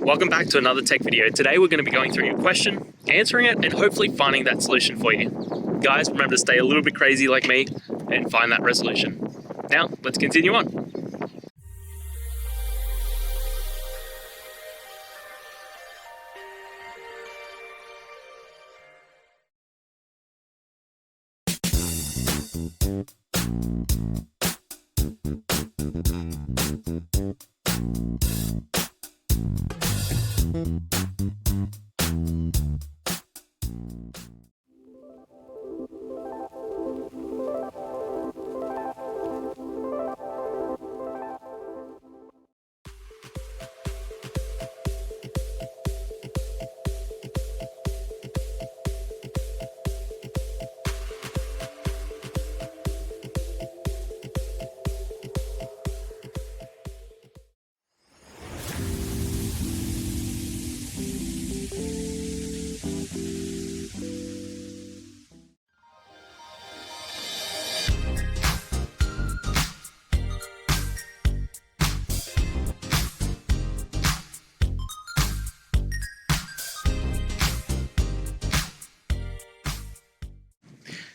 Welcome back to another tech video. Today we're going to be going through your question, answering it, and hopefully finding that solution for you. Guys, remember to stay a little bit crazy like me and find that resolution. Now, let's continue on.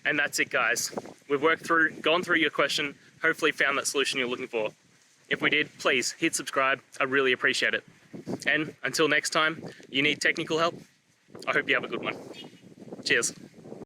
And that's it, guys. We've gone through your question, hopefully found that solution you're looking for. If we did, please hit subscribe. I really appreciate it. And until next time, you need technical help, I hope you have a good one. Cheers.